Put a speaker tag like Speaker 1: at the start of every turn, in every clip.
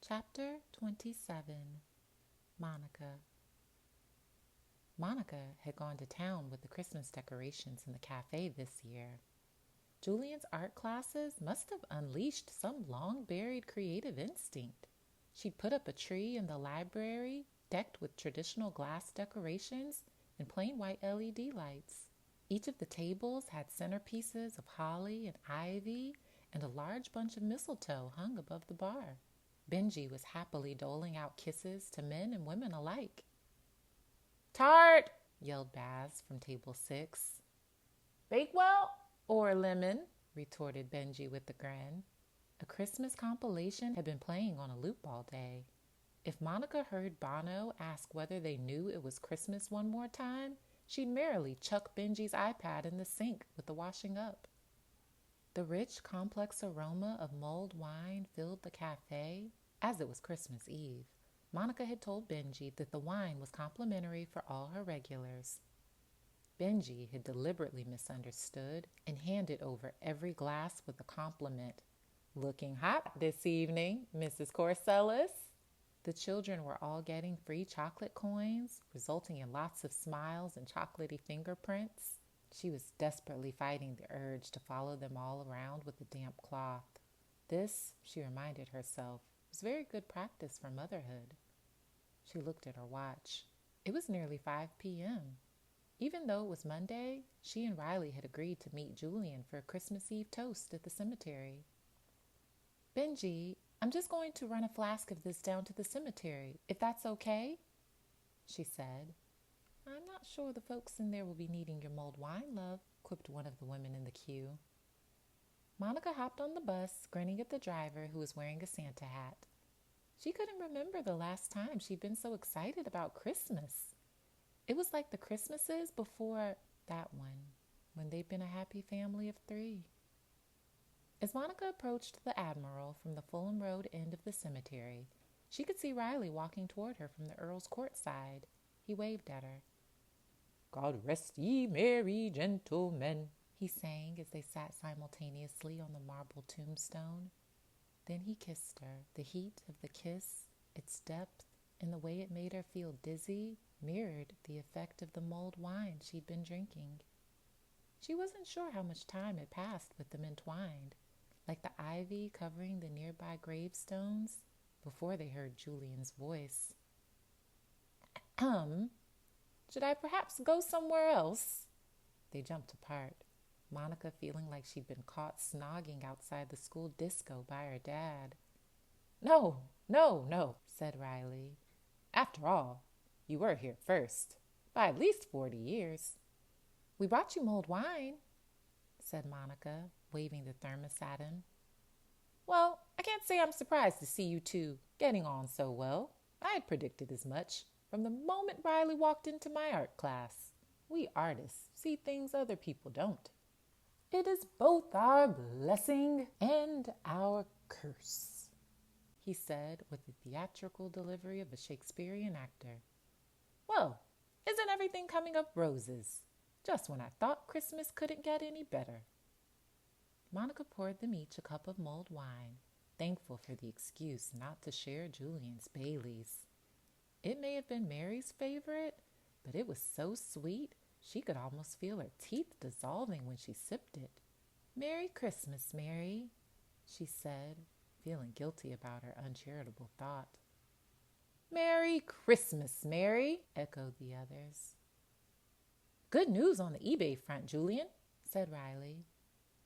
Speaker 1: Chapter 27. Monica. Monica had gone to town with the Christmas decorations in the cafe this year. Julian's art classes must have unleashed some long-buried creative instinct. She'd put up a tree in the library, decked with traditional glass decorations and plain white LED lights. Each of the tables had centerpieces of holly and ivy, and a large bunch of mistletoe hung above the bar. Benji was happily doling out kisses to men and women alike. "Tart!" yelled Baz from table 6. "Bakewell or lemon?" retorted Benji with a grin. A Christmas compilation had been playing on a loop all day. If Monica heard Bono ask whether they knew it was Christmas one more time, she'd merrily chuck Benji's iPad in the sink with the washing up. The rich, complex aroma of mulled wine filled the cafe. As it was Christmas Eve, Monica had told Benji that the wine was complimentary for all her regulars. Benji had deliberately misunderstood and handed over every glass with a compliment. "Looking hot this evening, Mrs. Corsellis." The children were all getting free chocolate coins, resulting in lots of smiles and chocolatey fingerprints. She was desperately fighting the urge to follow them all around with a damp cloth. This, she reminded herself, was very good practice for motherhood. She looked at her watch. It was nearly 5 p.m. Even though it was Monday, she and Riley had agreed to meet Julian for a Christmas Eve toast at the cemetery. "Benji, I'm just going to run a flask of this down to the cemetery, if that's okay," she said. "I'm not sure the folks in there will be needing your mulled wine, love," quipped one of the women in the queue. Monica hopped on the bus, grinning at the driver who was wearing a Santa hat. She couldn't remember the last time she'd been so excited about Christmas. It was like the Christmases before that one, when they'd been a happy family of 3. As Monica approached the Admiral from the Fulham Road end of the cemetery, she could see Riley walking toward her from the Earl's Court side. He waved at her. "God rest ye merry gentlemen," he sang as they sat simultaneously on the marble tombstone. Then he kissed her. The heat of the kiss, its depth, and the way it made her feel dizzy mirrored the effect of the mulled wine she'd been drinking. She wasn't sure how much time had passed with them entwined, like the ivy covering the nearby gravestones, before they heard Julian's voice. Should I perhaps go somewhere else?" They jumped apart, Monica feeling like she'd been caught snogging outside the school disco by her dad. No, said Riley. "After all, you were here first, by at least 40 years. "We brought you mulled wine," said Monica, waving the thermos at him. "Well, I can't say I'm surprised to see you two getting on so well. I had predicted as much from the moment Riley walked into my art class. We artists see things other people don't." "It is both our blessing and our curse," he said with the theatrical delivery of a Shakespearean actor. "Well, isn't everything coming up roses? Just when I thought Christmas couldn't get any better." Monica poured them each a cup of mulled wine, thankful for the excuse not to share Julian's Baileys. It may have been Mary's favorite, but it was so sweet she could almost feel her teeth dissolving when she sipped it. "Merry Christmas, Mary," she said, feeling guilty about her uncharitable thought. "Merry Christmas, Mary," echoed the others. "Good news on the eBay front, Julian," said Riley.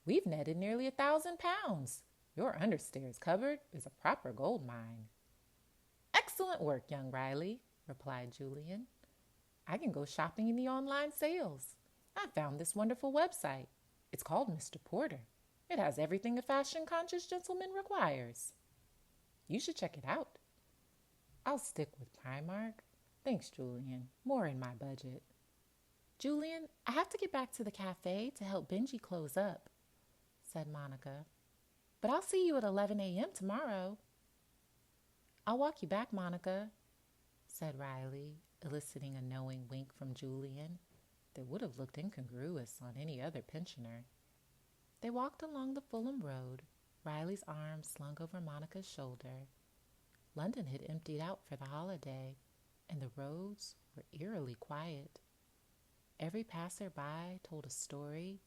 Speaker 1: "We've netted nearly £1,000. Your understairs cupboard is a proper gold mine." "Excellent work, young Riley," replied Julian. "I can go shopping in the online sales. I found this wonderful website. It's called Mr. Porter. It has everything a fashion-conscious gentleman requires. You should check it out." "I'll stick with Primark. Thanks, Julian. More in my budget." "Julian, I have to get back to the cafe to help Benji close up," said Monica. "But I'll see you at 11 a.m. tomorrow." "I'll walk you back, Monica," said Riley, eliciting a knowing wink from Julian that would have looked incongruous on any other pensioner. They walked along the Fulham Road, Riley's arm slung over Monica's shoulder. London had emptied out for the holiday, and the roads were eerily quiet. Every passerby told a story,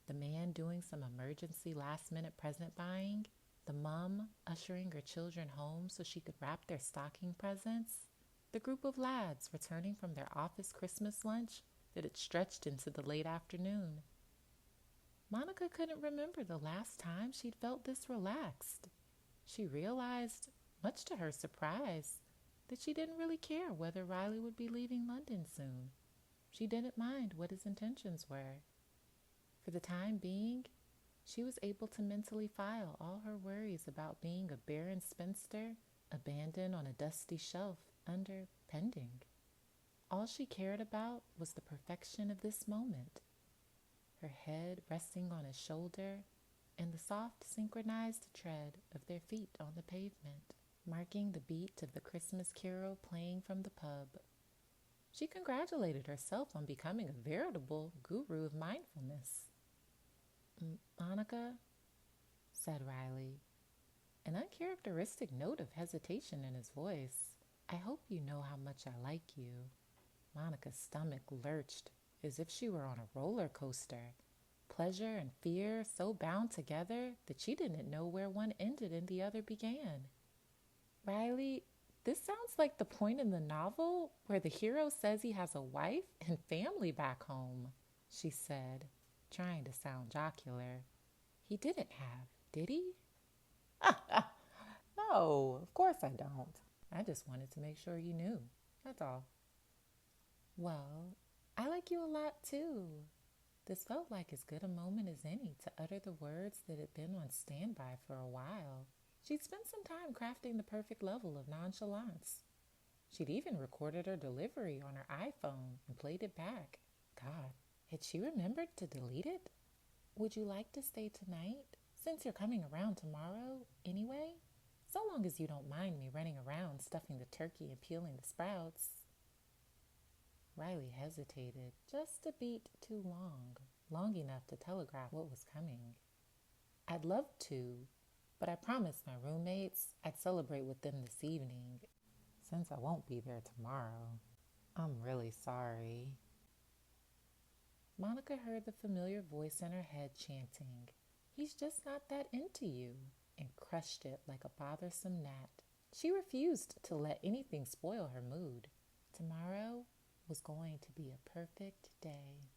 Speaker 1: the man doing some emergency last-minute present buying, the mum ushering her children home so she could wrap their stocking presents, the group of lads returning from their office Christmas lunch that had stretched into the late afternoon. Monica couldn't remember the last time she'd felt this relaxed. She realized, much to her surprise, that she didn't really care whether Riley would be leaving London soon. She didn't mind what his intentions were. For the time being, she was able to mentally file all her worries about being a barren spinster abandoned on a dusty shelf under pending. All she cared about was the perfection of this moment, her head resting on his shoulder and the soft synchronized tread of their feet on the pavement, marking the beat of the Christmas carol playing from the pub. She congratulated herself on becoming a veritable guru of mindfulness. "Monica," said Riley, an uncharacteristic note of hesitation in his voice, "I hope you know how much I like you." Monica's stomach lurched as if she were on a roller coaster. Pleasure and fear so bound together that she didn't know where one ended and the other began. "Riley, this sounds like the point in the novel where the hero says he has a wife and family back home," she said, trying to sound jocular. "He didn't have, did he?" "No, of course I don't. I just wanted to make sure you knew. That's all." "Well, I like you a lot too." This felt like as good a moment as any to utter the words that had been on standby for a while. She'd spent some time crafting the perfect level of nonchalance. She'd even recorded her delivery on her iPhone and played it back. God, had she remembered to delete it? "Would you like to stay tonight, since you're coming around tomorrow anyway? So long as you don't mind me running around stuffing the turkey and peeling the sprouts." Riley hesitated just a beat too long enough to telegraph what was coming. "I'd love to, but I promised my roommates I'd celebrate with them this evening, since I won't be there tomorrow. I'm really sorry." Monica heard the familiar voice in her head chanting, "He's just not that into you," and crushed it like a bothersome gnat. She refused to let anything spoil her mood. Tomorrow was going to be a perfect day.